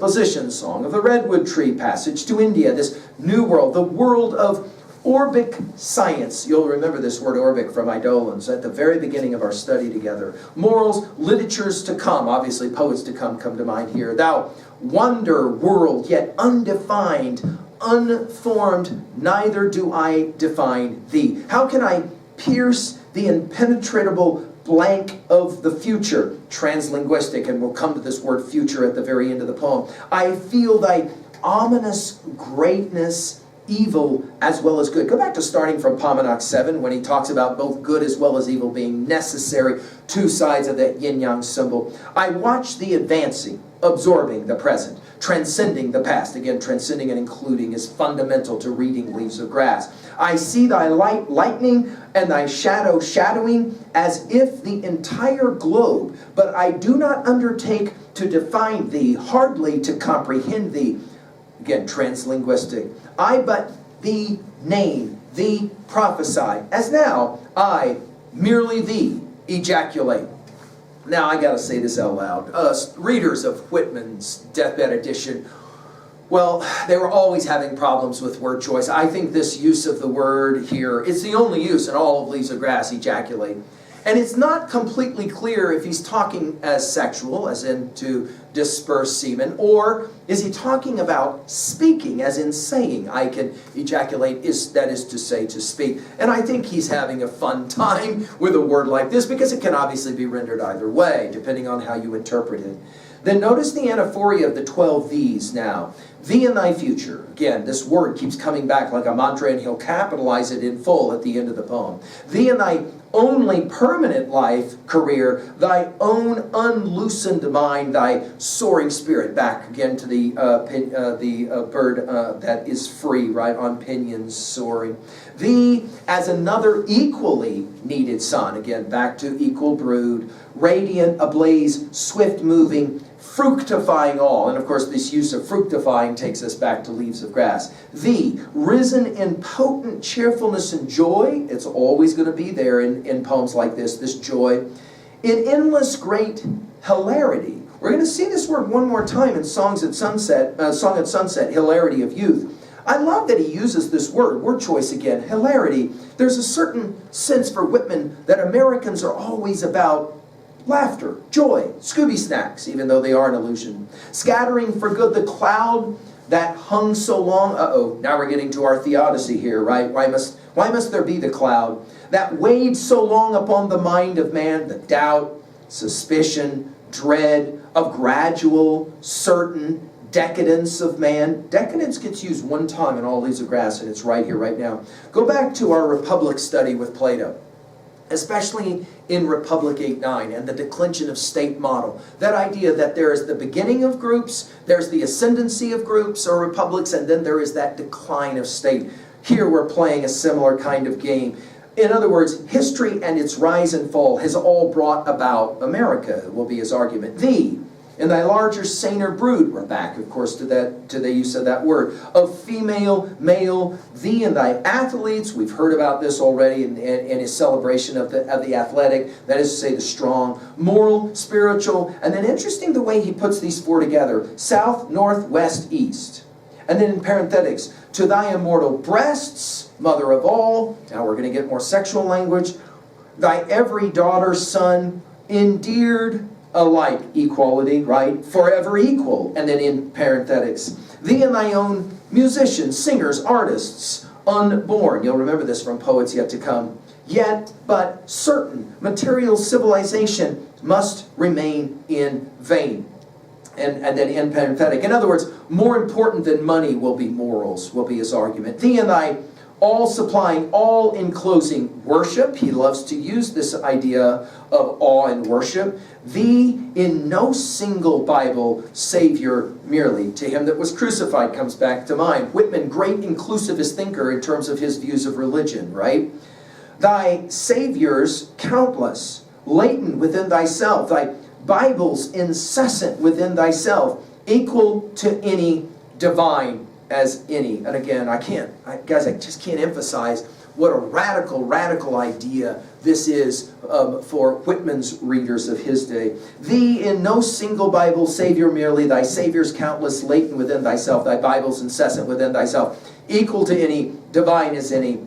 Position song of the redwood tree, passage to India, this new world, the world of orbic science. You'll remember this word orbic from Eidolons at the very beginning of our study together. Morals, literatures to come, obviously poets to come to mind here. Thou wonder world, yet undefined, unformed, neither do I define thee. How can I pierce the impenetrable blank of the future? Translinguistic, and we'll come to this word future at the very end of the poem. I feel thy ominous greatness, evil as well as good. Go back to starting from Pomenak 7 when he talks about both good as well as evil being necessary, two sides of that yin-yang symbol. I watch thee advancing, absorbing the present, transcending the past. Again, transcending and including is fundamental to reading Leaves of Grass. I see thy light lightning and thy shadow shadowing as if the entire globe, but I do not undertake to define thee, hardly to comprehend thee. Again, translinguistic. I but thee name, thee prophesy, as now I merely thee ejaculate. Now I gotta say this out loud. Readers of Whitman's Deathbed Edition, well, they were always having problems with word choice. I think this use of the word here, it's the only use in all of Leaves of Grass, ejaculate. And it's not completely clear if he's talking as sexual, as in to disperse semen, or is he talking about speaking, as in saying, I can ejaculate, that is to say, to speak. And I think he's having a fun time with a word like this, because it can obviously be rendered either way, depending on how you interpret it. Then notice the anaphoria of the 12 these now. Thee and thy future. Again, this word keeps coming back like a mantra, and he'll capitalize it in full at the end of the poem. Thee and thy only permanent life, career, thy own unloosened mind, thy soaring spirit. Back again to the bird that is free, right, on pinions soaring. Thee as another equally needed sun. Again, back to equal brood. Radiant, ablaze, swift moving, fructifying all. And of course this use of fructifying takes us back to Leaves of Grass. Thee, risen in potent cheerfulness and joy. It's always going to be there in poems like this joy. In endless great hilarity. We're going to see this word one more time in Song at Sunset, hilarity of youth. I love that he uses this word choice again, hilarity. There's a certain sense for Whitman that Americans are always about laughter, joy, Scooby snacks, even though they are an illusion. Scattering for good the cloud that hung so long. Now we're getting to our theodicy here, right? Why must there be the cloud that weighed so long upon the mind of man? The doubt, suspicion, dread of gradual, certain decadence of man. Decadence gets used one time in all Leaves of Grass, and it's right here, right now. Go back to our Republic study with Plato, especially in Republic 8-9 and the declension of state model. That idea that there is the beginning of groups, there's the ascendancy of groups or republics, and then there is that decline of state. Here we're playing a similar kind of game. In other words, history and its rise and fall has all brought about America, will be his argument. Thee, in thy larger, saner brood, we're back, of course, to the use of that word, of female, male, thee and thy athletes. We've heard about this already in his celebration of the athletic, that is to say the strong, moral, spiritual, and then interesting the way he puts these four together, south, north, west, east. And then in parenthetics, to thy immortal breasts, mother of all, now we're going to get more sexual language, thy every daughter, son, endeared, alike, equality, right? Forever equal. And then in parenthetics, thee and thy own musicians, singers, artists, unborn. You'll remember this from Poets Yet to Come. Yet, but certain, material civilization must remain in vain. And then in parenthetic. In other words, more important than money will be morals, will be his argument. Thee and thy all supplying, all enclosing worship. He loves to use this idea of awe and worship. Thee in no single Bible Savior merely. To him that was crucified comes back to mind. Whitman, great inclusivist thinker in terms of his views of religion, right? Thy Saviors countless, latent within thyself. Thy Bibles incessant within thyself, equal to any, divine as any. And again, I just can't emphasize What a radical, radical idea this is for Whitman's readers of his day. Thee in no single Bible Savior merely, thy Savior's countless latent within thyself, thy Bible's incessant within thyself, equal to any, divine as any.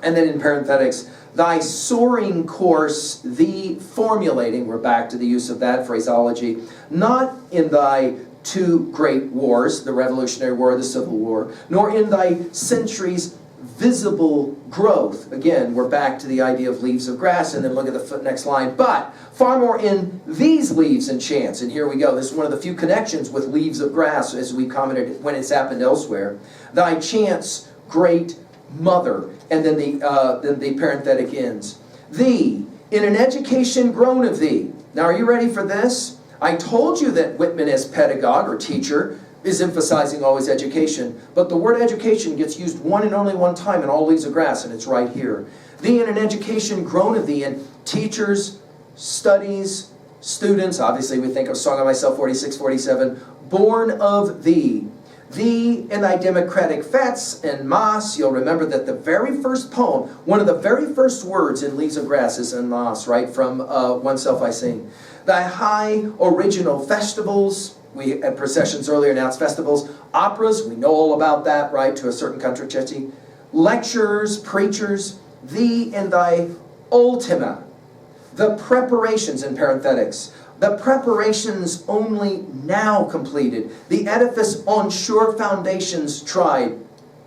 And then in parenthetics, thy soaring course, thee formulating, we're back to the use of that phraseology, not in thy two great wars, the Revolutionary War, the Civil War, nor in thy centuries' visible growth. Again, we're back to the idea of leaves of grass, and then look at the next line, but far more in these leaves and chance. And here we go. This is one of the few connections with leaves of grass, as we commented when it's happened elsewhere. Thy chance, great mother. And then the parenthetic ends. Thee, in an education grown of thee. Now, are you ready for this? I told you that Whitman as pedagogue or teacher is emphasizing always education, but the word education gets used one and only one time in all Leaves of Grass, and it's right here. Thee in an education grown of thee, and teachers, studies, students, obviously we think of Song of Myself 46, 47, born of thee. Thee in thy democratic fetes and mass. You'll remember that the very first poem, one of the very first words in Leaves of Grass is en masse, right, from Oneself I Sing. Thy high original festivals, we at processions earlier announced festivals, operas, we know all about that, right, to a certain country, lectures, preachers, thee in thy ultima, the preparations in parenthetics, the preparations only now completed, the edifice on sure foundations tried,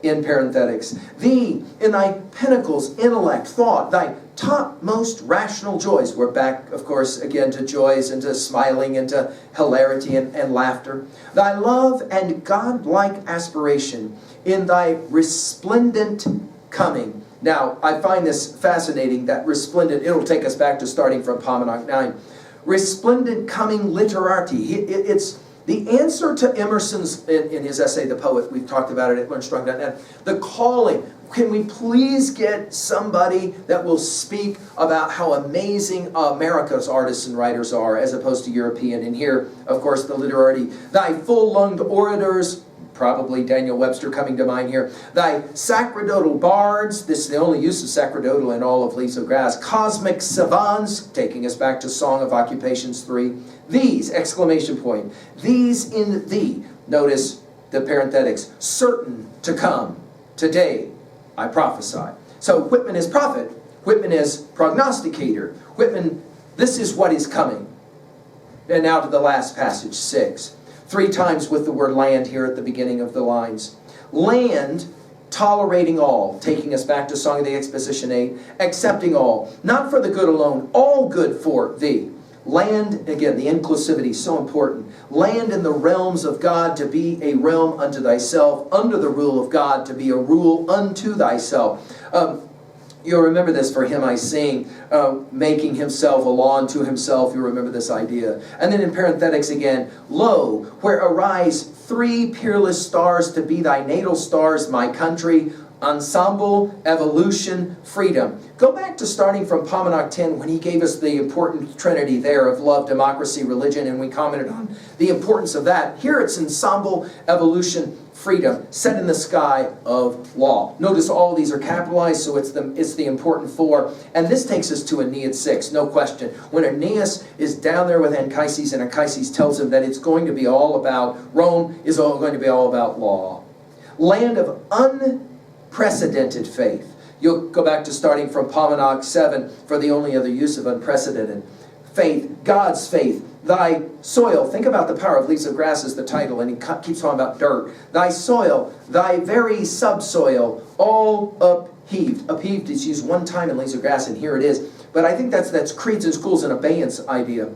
in parenthetics. Thee, in thy pinnacles, intellect, thought, thy topmost rational joys. We're back, of course, again to joys and to smiling and to hilarity and laughter. Thy love and God-like aspiration in thy resplendent coming. Now, I find this fascinating, that resplendent, it'll take us back to starting from Paumanok 9. Resplendent coming literati. It's the answer to Emerson's, in his essay, The Poet, we've talked about it at Learnstrong.net, the calling. Can we please get somebody that will speak about how amazing America's artists and writers are as opposed to European? And here, of course, the literati. Thy full-lunged orators, probably Daniel Webster coming to mind here. Thy sacerdotal bards, this is the only use of sacerdotal in all of Leaves of Grass. Cosmic savants, taking us back to Song of Occupations 3. These, exclamation point, these in thee. Notice the parenthetics, certain to come. Today, I prophesy. So Whitman is prophet. Whitman is prognosticator. Whitman, this is what is coming. And now to the last passage, 6. 3 times with the word land here at the beginning of the lines. Land, tolerating all, taking us back to Song of the Exposition 8, accepting all, not for the good alone, all good for thee. Land, again, the inclusivity, so important. Land in the realms of God to be a realm unto thyself, under the rule of God to be a rule unto thyself. You'll remember this, for him I sing, making himself a law unto himself. You'll remember this idea. And then in parenthetics again, lo, where arise 3 peerless stars to be thy natal stars, my country, ensemble, evolution, freedom. Go back to starting from Paumanok 10 when he gave us the important trinity there of love, democracy, religion, and we commented on the importance of that. Here it's ensemble, evolution, freedom, set in the sky of law. Notice all of these are capitalized, so it's the important 4. And this takes us to Aeneid 6, no question. When Aeneas is down there with Anchises, and Anchises tells him that it's going to be all about, Rome is going to be all about law. Land of unprecedented faith. You'll go back to starting from Paumanok 7 for the only other use of unprecedented faith, God's faith. Thy soil, think about the power of Leaves of Grass as the title, and he keeps talking about dirt. Thy soil, thy very subsoil, all upheaved. Upheaved is used 1 time in Leaves of Grass, and here it is. But I think that's creeds and schools and abeyance idea.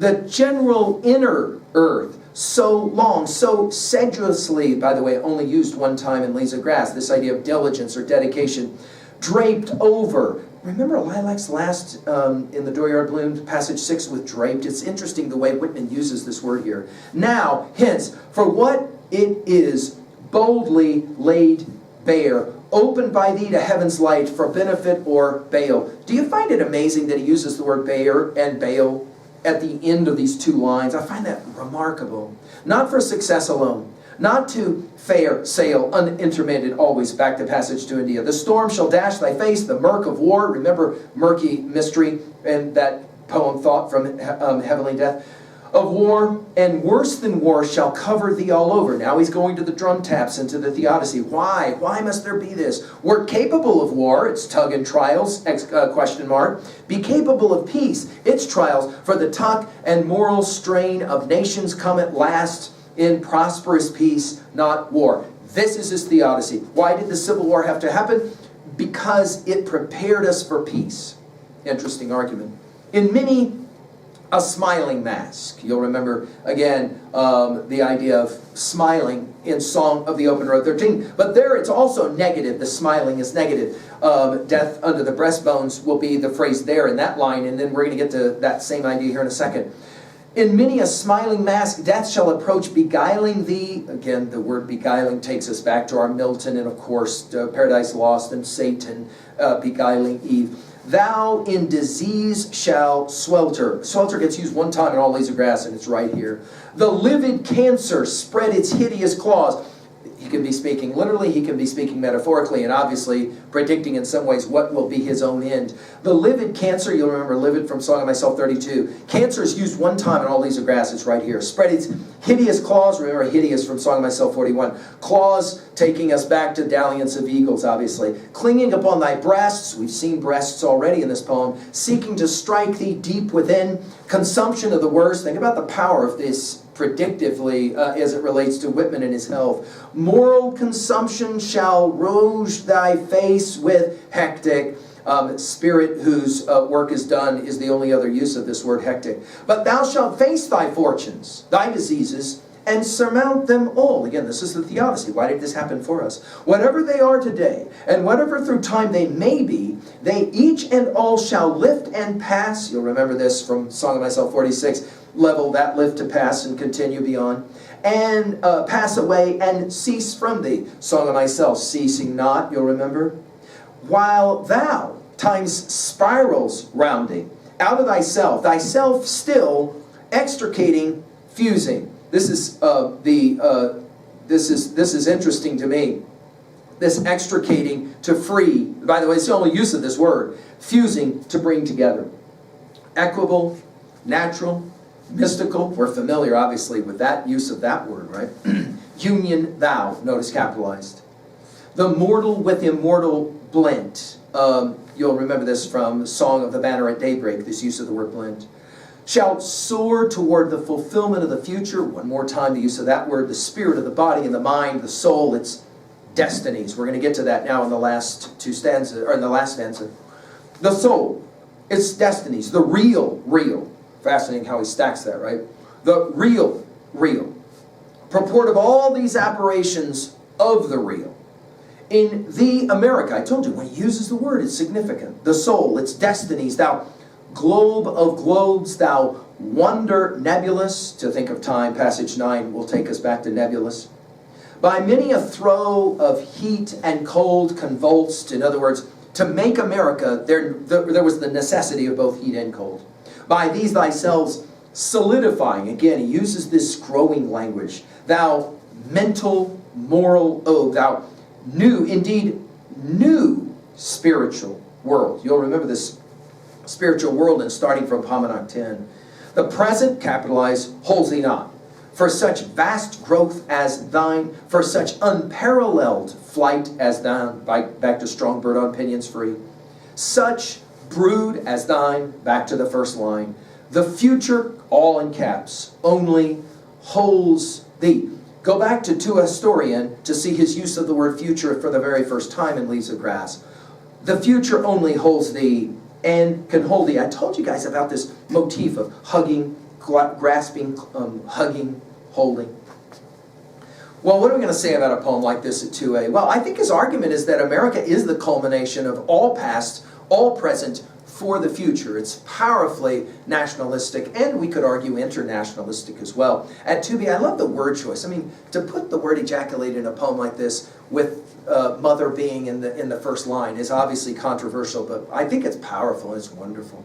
The general inner earth, so long, so sedulously, by the way, only used 1 time in Leaves of Grass, this idea of diligence or dedication, draped over. Remember Lilac's last in the Dooryard Bloom, passage 6 with draped? It's interesting the way Whitman uses this word here. Now, hence, for what it is boldly laid bare, opened by thee to heaven's light for benefit or bale. Do you find it amazing that he uses the word bare and bale at the end of these 2 lines? I find that remarkable. Not for success alone, not to fare, sail, unintermitted, always, back to passage to India. The storm shall dash thy face, the murk of war. Remember murky mystery and that poem thought from Heavenly Death. Of war, and worse than war shall cover thee all over. Now he's going to the drum taps and to the theodicy. Why? Why must there be this? We're capable of war. It's tug and trials, question mark. Be capable of peace. It's trials. For the tuck and moral strain of nations come at last in prosperous peace, not war. This is his theodicy. Why did the Civil War have to happen? Because it prepared us for peace. Interesting argument. In many, a smiling mask. You'll remember, again, the idea of smiling in Song of the Open Road 13. But there it's also negative. The smiling is negative. Death under the breastbones will be the phrase there in that line, and then we're going to get to that same idea here in a second. In many a smiling mask, death shall approach, beguiling thee. Again, the word beguiling takes us back to our Milton and, of course, Paradise Lost and Satan beguiling Eve. Thou in disease shall swelter. Swelter gets used one time in All Leaves of Grass, and it's right here. The livid cancer spread its hideous claws. He can be speaking literally, he can be speaking metaphorically, and obviously predicting in some ways what will be his own end. The livid cancer, you'll remember livid from Song of Myself 32. Cancer is used one time in All Leaves of Grass, it's right here. Spread its hideous claws, remember hideous from Song of Myself 41. Claws taking us back to Dalliance of Eagles, obviously. Clinging upon thy breasts, we've seen breasts already in this poem, seeking to strike thee deep within. Consumption of the worst, think about the power of this predictively as it relates to Whitman and his health. Moral consumption shall rouge thy face with hectic. Spirit whose work is done is the only other use of this word hectic. But thou shalt face thy fortunes, thy diseases, and surmount them all. Again, this is the theodicy. Why did this happen for us? Whatever they are today, and whatever through time they may be, they each and all shall lift and pass. You'll remember this from Song of Myself 46. Level that lift to pass and continue beyond. And pass away and cease from thee. Song of Myself, ceasing not, you'll remember. While thou, time's spirals rounding, out of thyself still extricating, fusing. This is this is interesting to me. This extricating to free. By the way, it's the only use of this word. Fusing to bring together. Equable, natural, mystical. We're familiar, obviously, with that use of that word, right? Union, thou. Notice capitalized. The mortal with immortal blent. You'll remember this from Song of the Banner at Daybreak, this use of the word blent. Shall soar toward the fulfillment of the future. One more time, the use of that word. The spirit of the body and the mind, the soul, its destinies. We're going to get to that now in the last two stanzas, or in the last stanza. The soul, its destinies, the real. Fascinating how he stacks that, right? The real. Purport of all these apparitions of the real. In the America, I told you, when he uses the word, it's significant. The soul, its destinies, thou globe of globes, thou wonder nebulous. To think of time, passage 9 will take us back to nebulous. By many a throe of heat and cold convulsed, in other words, to make America, there was the necessity of both heat and cold. By these thyself solidifying, again, he uses this growing language. Thou mental, moral, thou new, indeed, new spiritual world. You'll remember this spiritual world and starting from Hamanach 10. The present, capitalized, holds thee not. For such vast growth as thine, for such unparalleled flight as thine, back to strong bird on pinions free, such brood as thine, back to the first line, the future, all in caps, only holds thee. Go back to a historian to see his use of the word future for the very first time in Leaves of Grass. The future only holds thee and can hold thee. I told you guys about this motif of hugging, grasping, hugging, holding. Well, what are we going to say about a poem like this at 2a? Well, I think his argument is that America is the culmination of all past, all present, for the future. It's powerfully nationalistic, and we could argue internationalistic as well. At 2b, I love the word choice. I mean, to put the word ejaculate in a poem like this with mother being in the first line is obviously controversial, but I think it's powerful and it's wonderful.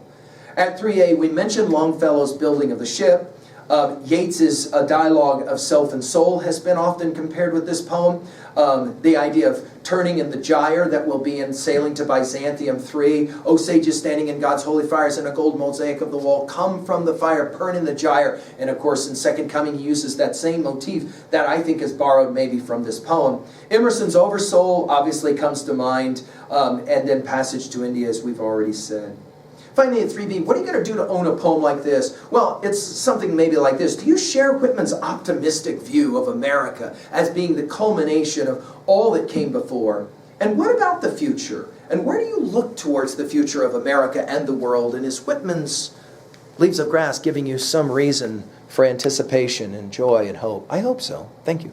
At 3a, we mentioned Longfellow's building of the ship. Yeats's dialogue of self and soul has been often compared with this poem. The idea of turning in the gyre that will be in Sailing to Byzantium 3. O sages standing in God's holy fires in a gold mosaic of the wall, come from the fire, burn in the gyre. And of course in Second Coming he uses that same motif that I think is borrowed maybe from this poem. Emerson's Oversoul obviously comes to mind, and then Passage to India, as we've already said. Finally, at 3B, what are you going to do to own a poem like this? Well, it's something maybe like this. Do you share Whitman's optimistic view of America as being the culmination of all that came before? And what about the future? And where do you look towards the future of America and the world? And is Whitman's Leaves of Grass giving you some reason for anticipation and joy and hope? I hope so. Thank you.